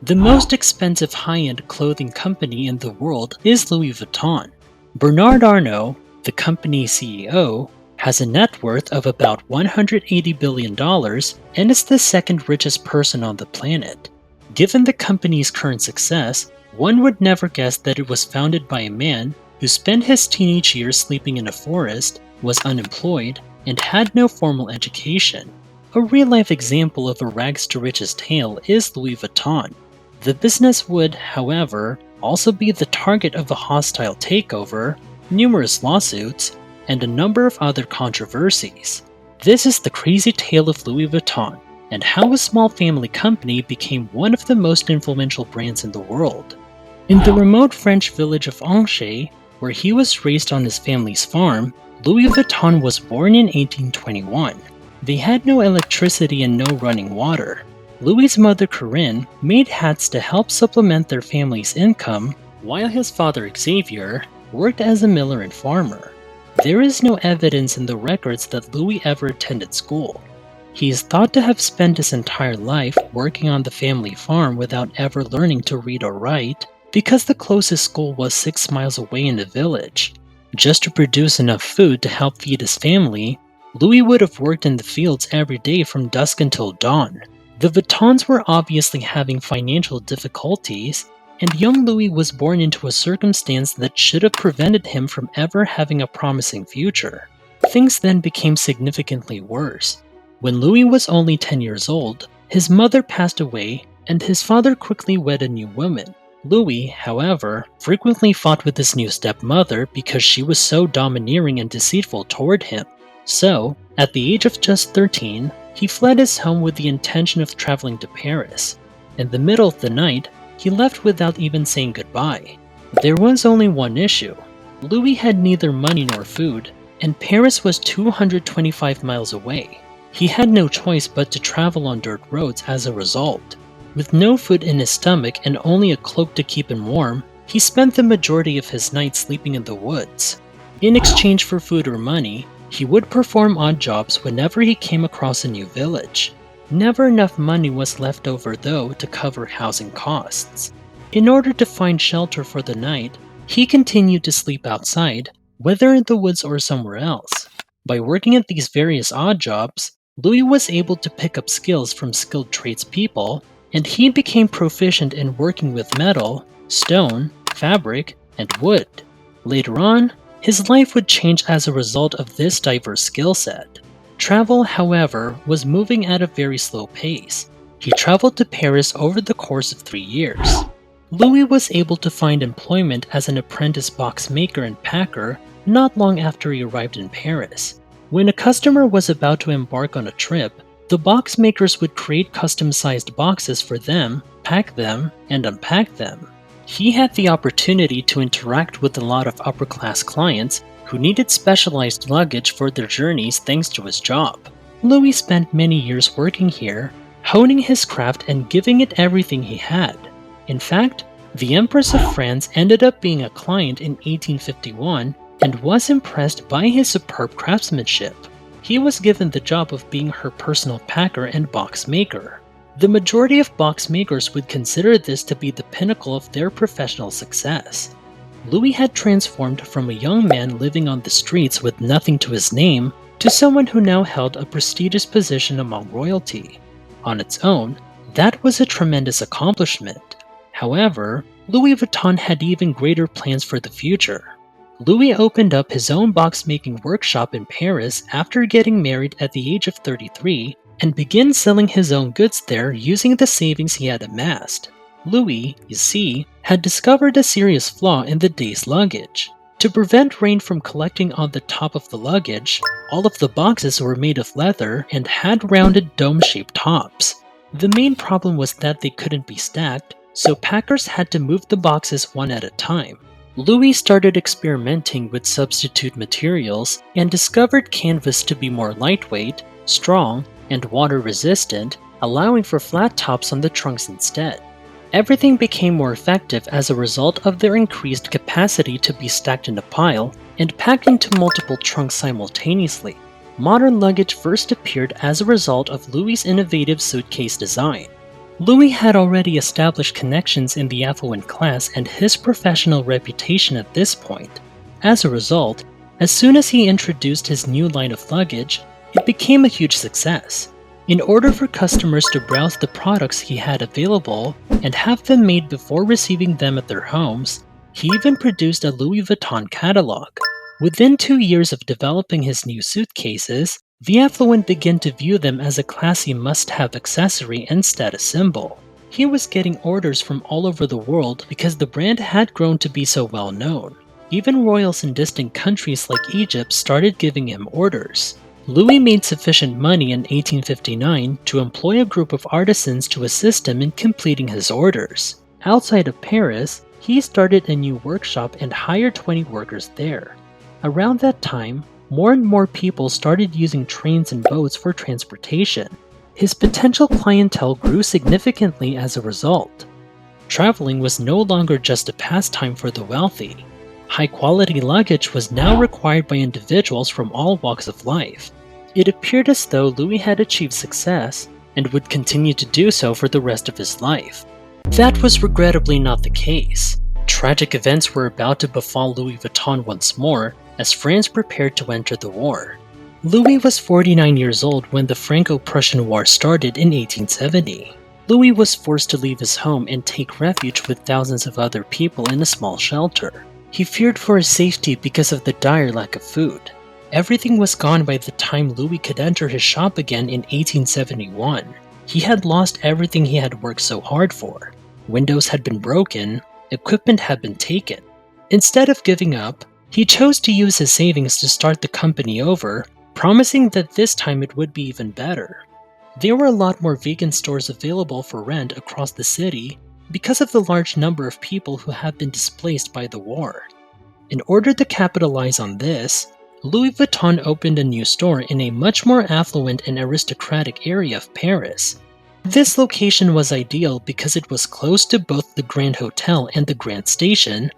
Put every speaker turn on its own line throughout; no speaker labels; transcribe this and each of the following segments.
The most expensive high-end clothing company in the world is Louis Vuitton. Bernard Arnault, the company's CEO, has a net worth of about $180 billion and is the second richest person on the planet. Given the company's current success, one would never guess that it was founded by a man who spent his teenage years sleeping in a forest, was unemployed, and had no formal education. A real-life example of a rags-to-riches tale is Louis Vuitton. The business would, however, also be the target of a hostile takeover, numerous lawsuits, and a number of other controversies. This is the crazy tale of Louis Vuitton, and how a small family company became one of the most influential brands in the world. In the remote French village of Angers, where he was raised on his family's farm, Louis Vuitton was born in 1821. They had no electricity and no running water. Louis's mother Corinne made hats to help supplement their family's income, while his father Xavier worked as a miller and farmer. There is no evidence in the records that Louis ever attended school. He is thought to have spent his entire life working on the family farm without ever learning to read or write, because the closest school was 6 miles away in the village. Just to produce enough food to help feed his family, Louis would have worked in the fields every day from dusk until dawn. The Vuittons were obviously having financial difficulties, and young Louis was born into a circumstance that should have prevented him from ever having a promising future. Things then became significantly worse. When Louis was only 10 years old, his mother passed away and his father quickly wed a new woman. Louis, however, frequently fought with his new stepmother because she was so domineering and deceitful toward him. So, at the age of just 13, he fled his home with the intention of traveling to Paris. In the middle of the night, he left without even saying goodbye. There was only one issue. Louis had neither money nor food, and Paris was 225 miles away. He had no choice but to travel on dirt roads as a result. With no food in his stomach and only a cloak to keep him warm, he spent the majority of his nights sleeping in the woods. In exchange for food or money, he would perform odd jobs whenever he came across a new village. Never enough money was left over though to cover housing costs. In order to find shelter for the night, he continued to sleep outside, whether in the woods or somewhere else. By working at these various odd jobs, Louis was able to pick up skills from skilled tradespeople, and he became proficient in working with metal, stone, fabric, and wood. Later on, his life would change as a result of this diverse skill set. Travel, however, was moving at a very slow pace. He traveled to Paris over the course of 3 years. Louis was able to find employment as an apprentice box maker and packer not long after he arrived in Paris. When a customer was about to embark on a trip, the box makers would create custom-sized boxes for them, pack them, and unpack them. He had the opportunity to interact with a lot of upper-class clients who needed specialized luggage for their journeys thanks to his job. Louis spent many years working here, honing his craft and giving it everything he had. In fact, the Empress of France ended up being a client in 1851 and was impressed by his superb craftsmanship. He was given the job of being her personal packer and box maker. The majority of box makers would consider this to be the pinnacle of their professional success. Louis had transformed from a young man living on the streets with nothing to his name to someone who now held a prestigious position among royalty. On its own, that was a tremendous accomplishment. However, Louis Vuitton had even greater plans for the future. Louis opened up his own box-making workshop in Paris after getting married at the age of 33 and began selling his own goods there using the savings he had amassed. Louis, you see, had discovered a serious flaw in the day's luggage. To prevent rain from collecting on the top of the luggage, all of the boxes were made of leather and had rounded dome-shaped tops. The main problem was that they couldn't be stacked, so packers had to move the boxes one at a time. Louis started experimenting with substitute materials and discovered canvas to be more lightweight, strong, and water-resistant, allowing for flat tops on the trunks instead. Everything became more effective as a result of their increased capacity to be stacked in a pile and packed into multiple trunks simultaneously. Modern luggage first appeared as a result of Louis' innovative suitcase design. Louis had already established connections in the affluent class and his professional reputation at this point. As a result, as soon as he introduced his new line of luggage, it became a huge success. In order for customers to browse the products he had available and have them made before receiving them at their homes, he even produced a Louis Vuitton catalog. Within 2 years of developing his new suitcases, the affluent began to view them as a classy must-have accessory and status symbol. He was getting orders from all over the world because the brand had grown to be so well known. Even royals in distant countries like Egypt started giving him orders. Louis made sufficient money in 1859 to employ a group of artisans to assist him in completing his orders. Outside of Paris, he started a new workshop and hired 20 workers there. Around that time, more and more people started using trains and boats for transportation. His potential clientele grew significantly as a result. Traveling was no longer just a pastime for the wealthy. High-quality luggage was now required by individuals from all walks of life. It appeared as though Louis had achieved success and would continue to do so for the rest of his life. That was regrettably not the case. Tragic events were about to befall Louis Vuitton once more as France prepared to enter the war. Louis was 49 years old when the Franco-Prussian War started in 1870. Louis was forced to leave his home and take refuge with thousands of other people in a small shelter. He feared for his safety because of the dire lack of food. Everything was gone by the time Louis could enter his shop again in 1871. He had lost everything he had worked so hard for. Windows had been broken, equipment had been taken. Instead of giving up, he chose to use his savings to start the company over, promising that this time it would be even better. There were a lot more vegan stores available for rent across the city because of the large number of people who had been displaced by the war. In order to capitalize on this, Louis Vuitton opened a new store in a much more affluent and aristocratic area of Paris. This location was ideal because it was close to both the Grand Hotel and the Grand Station,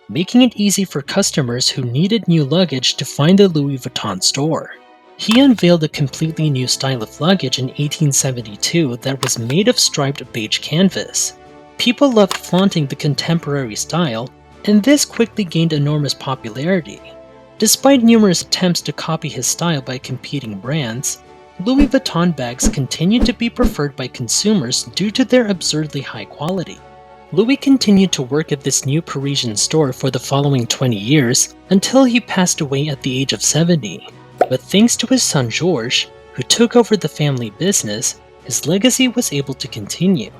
making it easy for customers who needed new luggage to find the Louis Vuitton store. He unveiled a completely new style of luggage in 1872 that was made of striped beige canvas. People loved flaunting the contemporary style, and this quickly gained enormous popularity. Despite numerous attempts to copy his style by competing brands, Louis Vuitton bags continued to be preferred by consumers due to their absurdly high quality. Louis continued to work at this new Parisian store for the following 20 years until he passed away at the age of 70. But thanks to his son Georges, who took over the family business, his legacy was able to continue.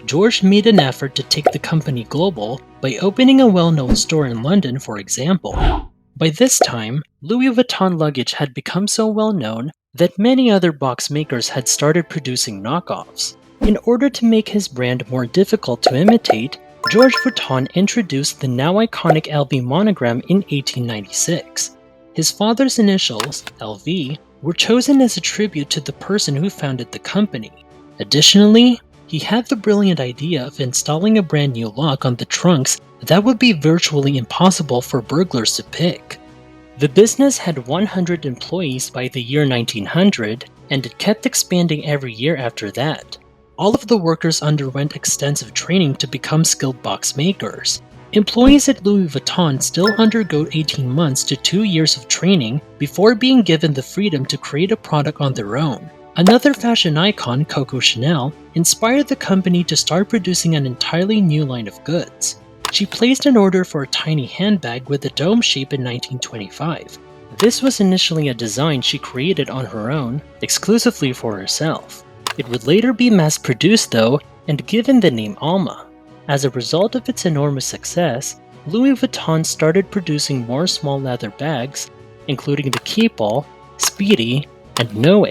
Georges made an effort to take the company global by opening a well-known store in London, for example. By this time, Louis Vuitton luggage had become so well known that many other box makers had started producing knockoffs. In order to make his brand more difficult to imitate, Georges Vuitton introduced the now iconic LV monogram in 1896. His father's initials, LV, were chosen as a tribute to the person who founded the company. Additionally, he had the brilliant idea of installing a brand new lock on the trunks that would be virtually impossible for burglars to pick. The business had 100 employees by the year 1900, and it kept expanding every year after that. All of the workers underwent extensive training to become skilled box makers. Employees at Louis Vuitton still undergo 18 months to 2 years of training before being given the freedom to create a product on their own. Another fashion icon, Coco Chanel, inspired the company to start producing an entirely new line of goods. She placed an order for a tiny handbag with a dome shape in 1925. This was initially a design she created on her own, exclusively for herself. It would later be mass-produced though, and given the name Alma. As a result of its enormous success, Louis Vuitton started producing more small leather bags, including the Keepall, Speedy, and Noe.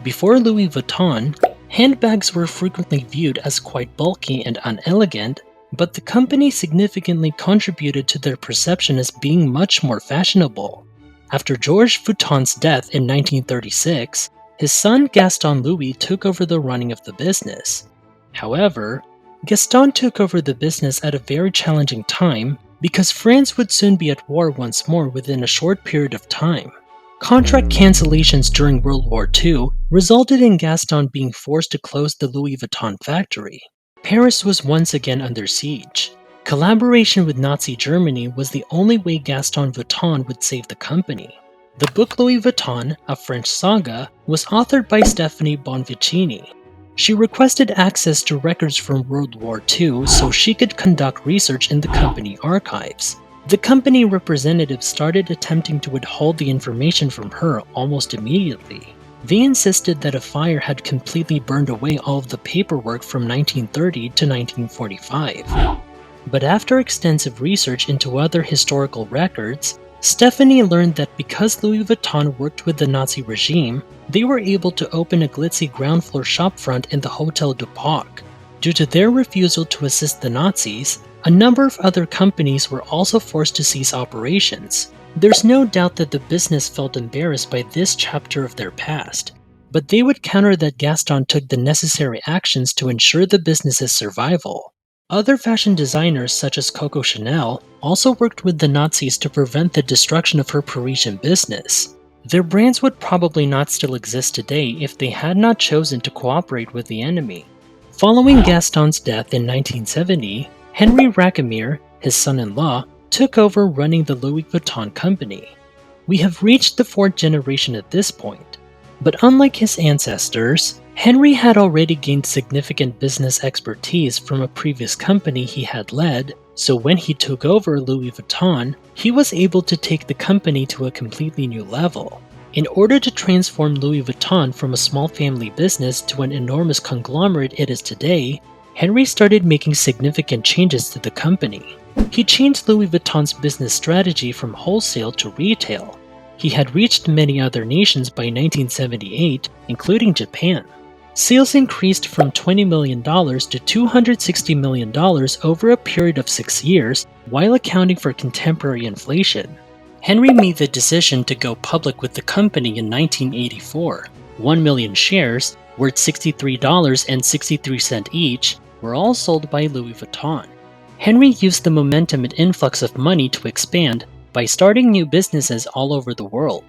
Before Louis Vuitton, handbags were frequently viewed as quite bulky and unelegant, but the company significantly contributed to their perception as being much more fashionable. After Georges Vuitton's death in 1936, his son Gaston Louis took over the running of the business. However, Gaston took over the business at a very challenging time because France would soon be at war once more within a short period of time. Contract cancellations during World War II resulted in Gaston being forced to close the Louis Vuitton factory. Paris was once again under siege. Collaboration with Nazi Germany was the only way Gaston Vuitton would save the company. The book Louis Vuitton, a French saga, was authored by Stephanie Bonvicini. She requested access to records from World War II so she could conduct research in the company archives. The company representatives started attempting to withhold the information from her almost immediately. They insisted that a fire had completely burned away all of the paperwork from 1930 to 1945. But after extensive research into other historical records, Stephanie learned that because Louis Vuitton worked with the Nazi regime, they were able to open a glitzy ground floor shopfront in the Hotel du Parc. Due to their refusal to assist the Nazis, a number of other companies were also forced to cease operations. There's no doubt that the business felt embarrassed by this chapter of their past, but they would counter that Gaston took the necessary actions to ensure the business's survival. Other fashion designers such as Coco Chanel also worked with the Nazis to prevent the destruction of her Parisian business. Their brands would probably not still exist today if they had not chosen to cooperate with the enemy. Following Gaston's death in 1970, Henry Racamire, his son-in-law, took over running the Louis Vuitton company. We have reached the fourth generation at this point, but unlike his ancestors, Henry had already gained significant business expertise from a previous company he had led, so when he took over Louis Vuitton, he was able to take the company to a completely new level. In order to transform Louis Vuitton from a small family business to an enormous conglomerate it is today, Henry started making significant changes to the company. He changed Louis Vuitton's business strategy from wholesale to retail. He had reached many other nations by 1978, including Japan. Sales increased from $20 million to $260 million over a period of 6 years, while accounting for contemporary inflation. Henry made the decision to go public with the company in 1984. 1 million shares, worth $63.63 each, were all sold by Louis Vuitton. Henry used the momentum and influx of money to expand by starting new businesses all over the world.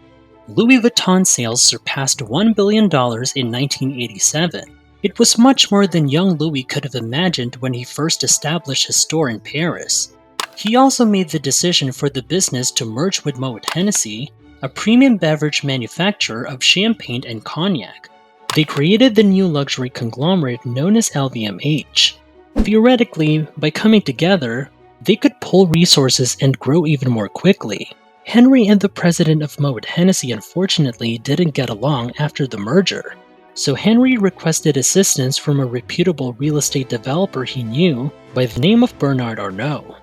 Louis Vuitton sales surpassed $1 billion in 1987. It was much more than young Louis could have imagined when he first established his store in Paris. He also made the decision for the business to merge with Moet Hennessy, a premium beverage manufacturer of champagne and cognac. They created the new luxury conglomerate known as LVMH. Theoretically, by coming together, they could pool resources and grow even more quickly. Henry and the president of Moet Hennessy unfortunately didn't get along after the merger, so Henry requested assistance from a reputable real estate developer he knew by the name of Bernard Arnault.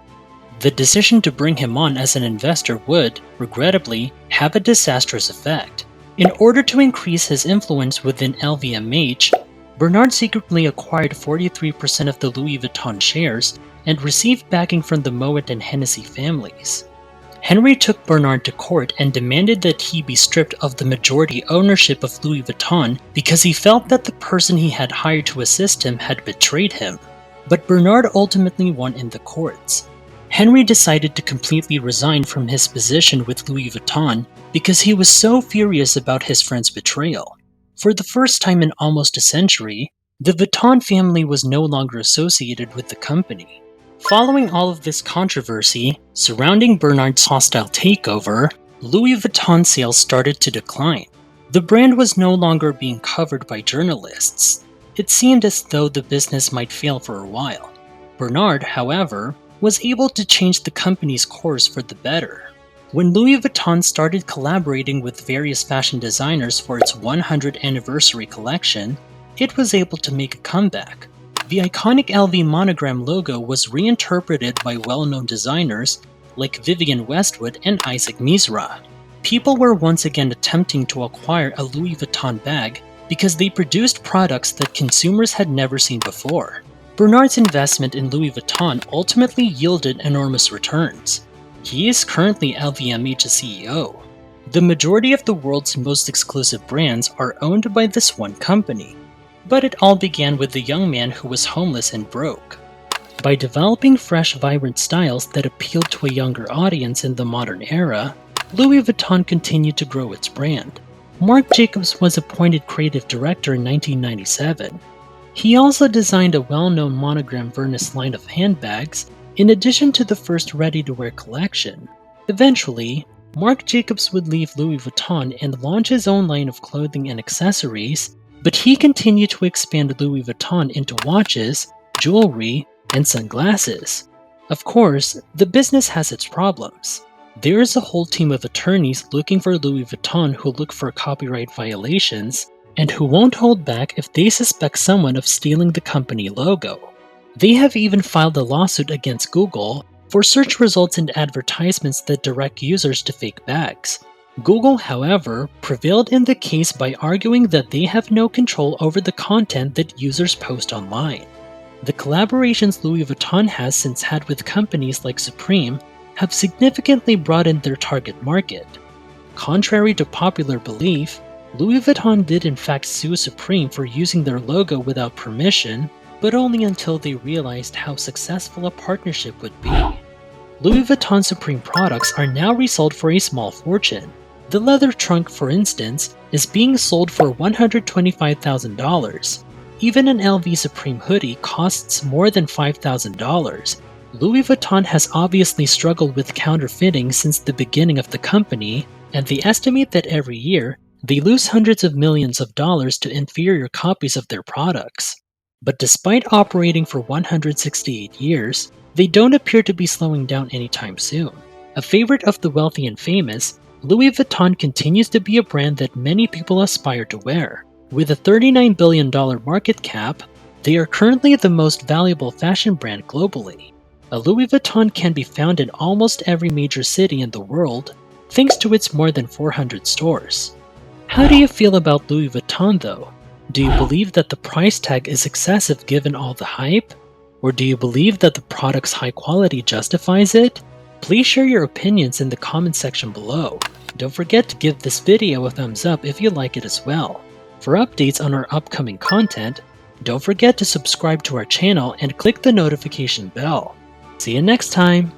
The decision to bring him on as an investor would, regrettably, have a disastrous effect. In order to increase his influence within LVMH, Bernard secretly acquired 43% of the Louis Vuitton shares and received backing from the Moet and Hennessy families. Henry took Bernard to court and demanded that he be stripped of the majority ownership of Louis Vuitton because he felt that the person he had hired to assist him had betrayed him. But Bernard ultimately won in the courts. Henry decided to completely resign from his position with Louis Vuitton because he was so furious about his friend's betrayal. For the first time in almost a century, the Vuitton family was no longer associated with the company. Following all of this controversy surrounding Bernard's hostile takeover, Louis Vuitton sales started to decline. The brand was no longer being covered by journalists. It seemed as though the business might fail for a while. Bernard, however, was able to change the company's course for the better. When Louis Vuitton started collaborating with various fashion designers for its 100th anniversary collection, it was able to make a comeback. The iconic LV monogram logo was reinterpreted by well-known designers like Vivienne Westwood and Isaac Mizrahi. People were once again attempting to acquire a Louis Vuitton bag because they produced products that consumers had never seen before. Bernard's investment in Louis Vuitton ultimately yielded enormous returns. He is currently LVMH's CEO. The majority of the world's most exclusive brands are owned by this one company. But it all began with the young man who was homeless and broke. By developing fresh, vibrant styles that appealed to a younger audience in the modern era, Louis Vuitton continued to grow its brand. Marc Jacobs was appointed creative director in 1997. He also designed a well-known monogram Vernus line of handbags, in addition to the first ready-to-wear collection. Eventually, Marc Jacobs would leave Louis Vuitton and launch his own line of clothing and accessories, but he continued to expand Louis Vuitton into watches, jewelry, and sunglasses. Of course, the business has its problems. There is a whole team of attorneys looking for Louis Vuitton who look for copyright violations and who won't hold back if they suspect someone of stealing the company logo. They have even filed a lawsuit against Google for search results and advertisements that direct users to fake bags. Google, however, prevailed in the case by arguing that they have no control over the content that users post online. The collaborations Louis Vuitton has since had with companies like Supreme have significantly broadened their target market. Contrary to popular belief, Louis Vuitton did in fact sue Supreme for using their logo without permission, but only until they realized how successful a partnership would be. Louis Vuitton Supreme products are now resold for a small fortune. The leather trunk, for instance, is being sold for $125,000. Even an LV Supreme hoodie costs more than $5,000. Louis Vuitton has obviously struggled with counterfeiting since the beginning of the company, and they estimate that every year, they lose hundreds of millions of dollars to inferior copies of their products. But despite operating for 168 years, they don't appear to be slowing down anytime soon. A favorite of the wealthy and famous, Louis Vuitton continues to be a brand that many people aspire to wear. With a $39 billion market cap, they are currently the most valuable fashion brand globally. A Louis Vuitton can be found in almost every major city in the world, thanks to its more than 400 stores. How do you feel about Louis Vuitton though? Do you believe that the price tag is excessive given all the hype? Or do you believe that the product's high quality justifies it? Please share your opinions in the comment section below. Don't forget to give this video a thumbs up if you like it as well. For updates on our upcoming content, don't forget to subscribe to our channel and click the notification bell. See you next time!